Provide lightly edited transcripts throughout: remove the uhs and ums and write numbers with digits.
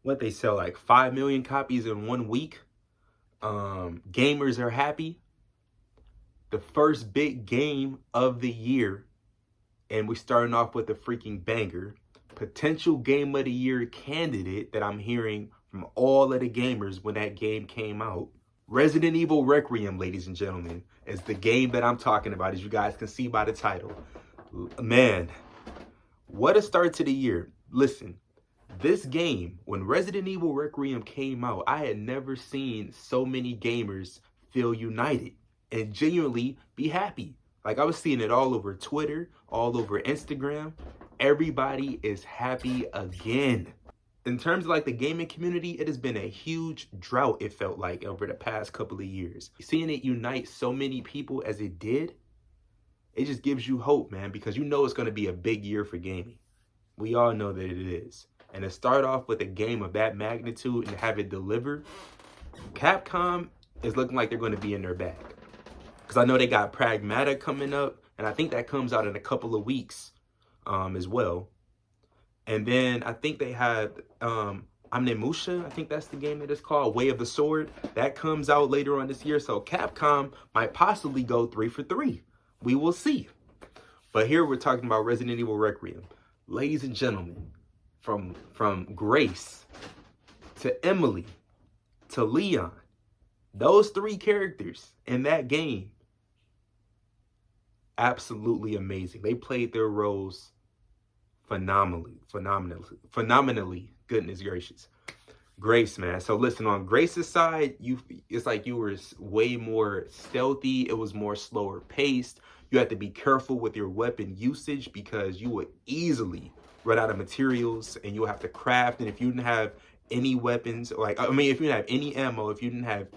what they sell like 5 million copies in 1 week. Gamers are happy. The first big game of the year, and we're starting off with a freaking banger. Potential game of the year candidate that I'm hearing from all of the gamers when that game came out. Resident Evil Requiem, ladies and gentlemen, is the game that I'm talking about, as you guys can see by the title. Man, what a start to the year. Listen, this game, when Resident Evil Requiem came out, I had never seen so many gamers feel united and genuinely be happy. Like, I was seeing it all over Twitter, all over Instagram. Everybody is happy again. In terms of like the gaming community, it has been a huge drought, it felt like, over the past couple of years. Seeing it unite so many people as it did, it just gives you hope, man, because you know it's going to be a big year for gaming. We all know that it is. And to start off with a game of that magnitude and have it deliver, Capcom is looking like they're going to be in their bag. Because I know they got Pragmata coming up, and I think that comes out in a couple of weeks as well. And then I think they had Amnemusha, I think that's the game that it's called, Way of the Sword. That comes out later on this year. So Capcom might possibly go 3 for 3. We will see. But here we're talking about Resident Evil Requiem. Ladies and gentlemen, from Grace to Emily to Leon, those 3 characters in that game, absolutely amazing. They played their roles phenomenally. Goodness gracious. Grace, man. So listen, on Grace's side, it's like you were way more stealthy. It was more slower paced. You had to be careful with your weapon usage because you would easily run out of materials and you'll have to craft. And if you didn't have any weapons, if you didn't have any ammo, if you didn't have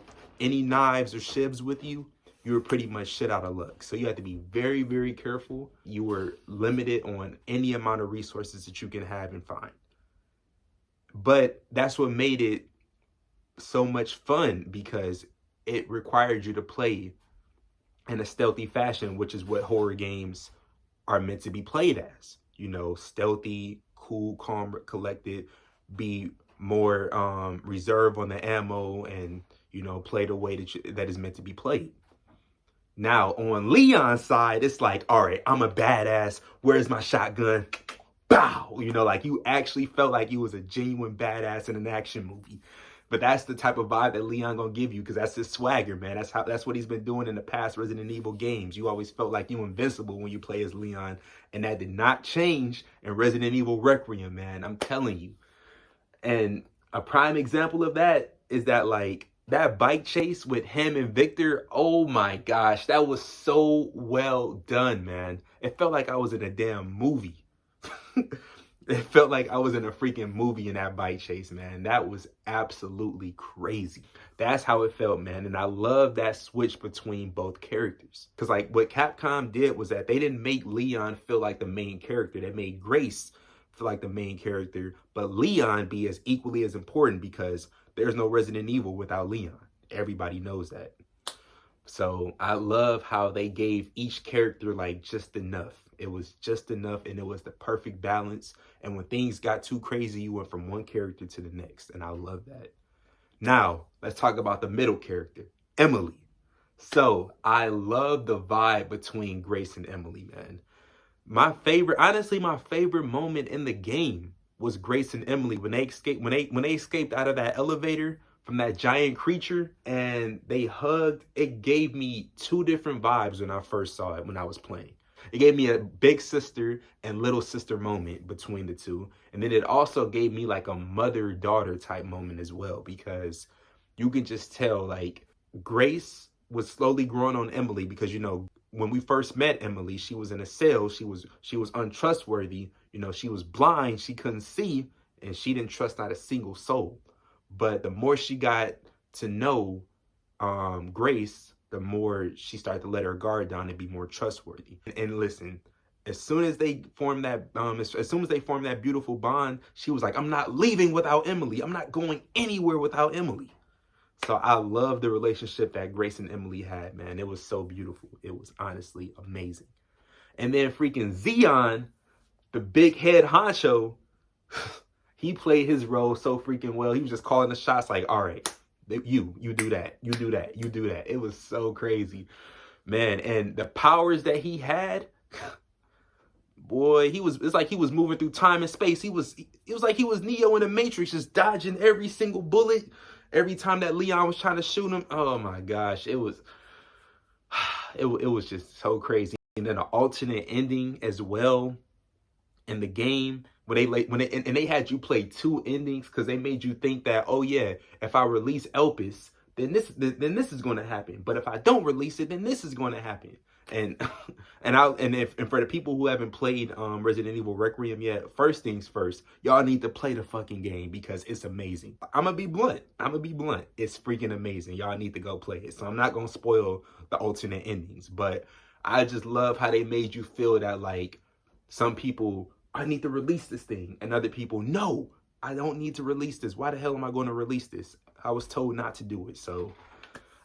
any knives or shivs with you, you were pretty much shit out of luck. So you had to be very, very careful. You were limited on any amount of resources that you can have and find. But that's what made it so much fun, because it required you to play in a stealthy fashion, which is what horror games are meant to be played as. You know, stealthy, cool, calm, collected, be more reserved on the ammo, and, you know, play the way that is meant to be played. Now, on Leon's side, it's like, all right, I'm a badass. Where's my shotgun? Bow! You know, like you actually felt like you was a genuine badass in an action movie. But that's the type of vibe that Leon gonna give you, because that's his swagger, man. That's what he's been doing in the past Resident Evil games. You always felt like you invincible when you play as Leon, and that did not change in Resident Evil Requiem, man. I'm telling you. And a prime example of that is that, like, that bike chase with him and Victor, oh my gosh, that was so well done, man. It felt like I was in a damn movie. It felt like I was in a freaking movie in that bike chase, man. That was absolutely crazy. That's how it felt, man. And I love that switch between both characters. Because, like, what Capcom did was that they didn't make Leon feel like the main character. They made Grace feel like the main character, but Leon be as equally as important, because there's no Resident Evil without Leon. Everybody knows that. So I love how they gave each character like just enough. It was just enough, and it was the perfect balance. And when things got too crazy, you went from one character to the next. And I love that. Now, let's talk about the middle character, Emily. So I love the vibe between Grace and Emily, man. Honestly, my favorite moment in the game was Grace and Emily when they escaped out of that elevator from that giant creature and they hugged. It gave me 2 different vibes when I first saw it when I was playing. It gave me a big sister and little sister moment between the two. And then it also gave me like a mother-daughter type moment as well, because you can just tell, like, Grace was slowly growing on Emily, because, you know, when we first met Emily, she was in a cell. She was untrustworthy. You know, she was blind. She couldn't see, and she didn't trust not a single soul. But the more she got to know Grace, the more she started to let her guard down and be more trustworthy. And listen, as soon as they formed that beautiful bond, she was like, I'm not leaving without Emily. I'm not going anywhere without Emily. So I love the relationship that Grace and Emily had, man. It was so beautiful. It was honestly amazing. And then freaking Xeon, the big head honcho, He played his role so freaking well. He was just calling the shots like, all right, you do that, you do that, you do that. It was so crazy, man. And the powers that he had, boy, it's like he was moving through time and space. It was like he was Neo in the Matrix, just dodging every single bullet every time that Leon was trying to shoot him. Oh my gosh, it was just so crazy. And then an alternate ending as well in the game and they had you play two endings because they made you think that, oh yeah, if I release Elpis, then this is going to happen, but if I don't release it, then this is going to happen. And and for the people who haven't played Resident Evil Requiem yet, first things first, y'all need to play the fucking game because it's amazing. I'm gonna be blunt. It's freaking amazing. Y'all need to go play it. So I'm not gonna spoil the alternate endings, but I just love how they made you feel that, like, some people, I need to release this thing, and other people, no, I don't need to release this. Why the hell am I going to release this? I was told not to do it. So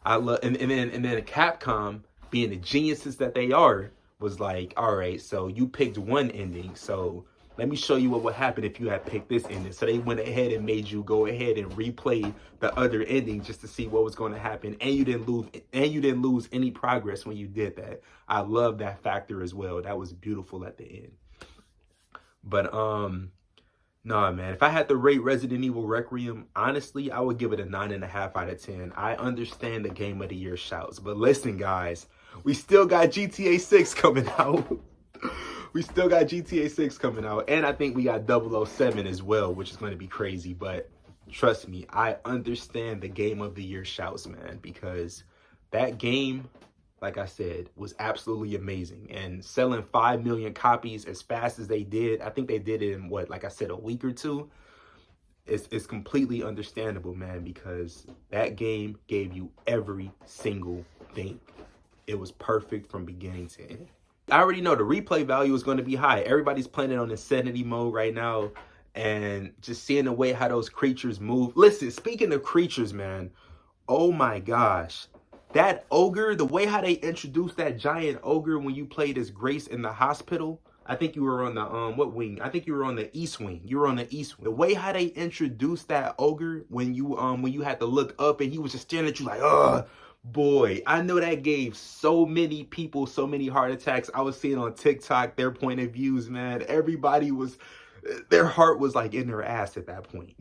I love, and then Capcom, being the geniuses that they are, was like, all right, so you picked one ending, so let me show you what would happen if you had picked this ending. So they went ahead and made you go ahead and replay the other ending just to see what was going to happen, and you didn't lose any progress when you did that. I love that factor as well. That was beautiful at the end. But nah, man, if I had to rate Resident Evil Requiem, honestly, I would give it a 9.5 out of 10. I understand the Game of the Year shouts, but listen, guys, we still got GTA 6 coming out. We still got GTA 6 coming out, and I think we got 007 as well, which is going to be crazy. But trust me, I understand the Game of the Year shouts, man, because that game, like I said, was absolutely amazing. And selling 5 million copies as fast as they did, I think they did it in, what, like I said, a week or two. It's completely understandable, man, because that game gave you every single thing. It was perfect from beginning to end. I already know the replay value is going to be high. Everybody's playing it on Insanity mode right now. And just seeing the way how those creatures move. Listen, speaking of creatures, man, oh my gosh. That ogre, the way how they introduced that giant ogre when you played as Grace in the hospital. I think you were on the, what wing? I think you were on the east wing. You were on the east wing. The way how they introduced that ogre when you had to look up and he was just staring at you like, ugh. Boy, I know that gave so many people so many heart attacks. I was seeing on TikTok their point of views, man. Everybody was, their heart was like in their ass at that point.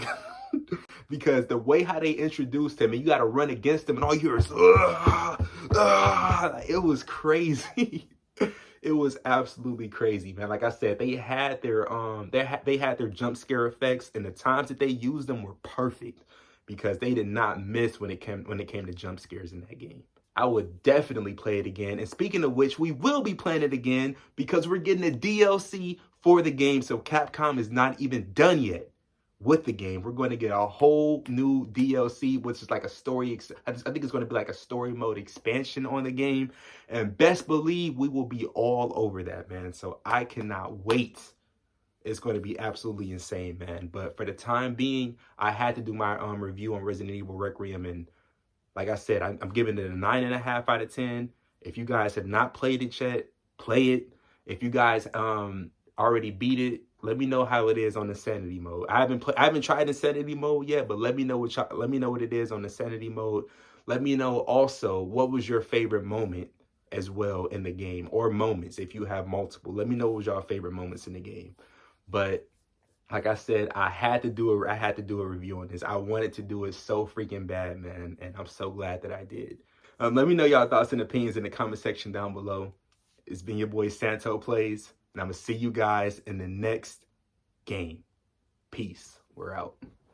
Because the way how they introduced him, and you got to run against him, and all you hear is, it was crazy. It was absolutely crazy, man. Like I said, they had their jump scare effects, and the times that they used them were perfect, because they did not miss when it came to jump scares in that game. I would definitely play it again. And speaking of which, we will be playing it again because we're getting a DLC for the game. So Capcom is not even done yet with the game. We're going to get a whole new DLC, which is like a story. I think it's going to be like a story mode expansion on the game. And best believe we will be all over that, man. So I cannot wait. It's going to be absolutely insane, man. But for the time being, I had to do my review on Resident Evil Requiem. And like I said, I'm giving it a 9.5 out of 10. If you guys have not played it yet, play it. If you guys already beat it, let me know how it is on Insanity mode. I haven't tried Insanity mode yet, but let me know what it is on Insanity mode. Let me know also what was your favorite moment as well in the game, or moments if you have multiple. Let me know what was your favorite moments in the game. But like I said, I had to do a review on this. I wanted to do it so freaking bad, man, and I'm so glad that I did. Let me know y'all thoughts and opinions in the comment section down below. It's been your boy Santo Plays, and I'm gonna see you guys in the next game. Peace. We're out.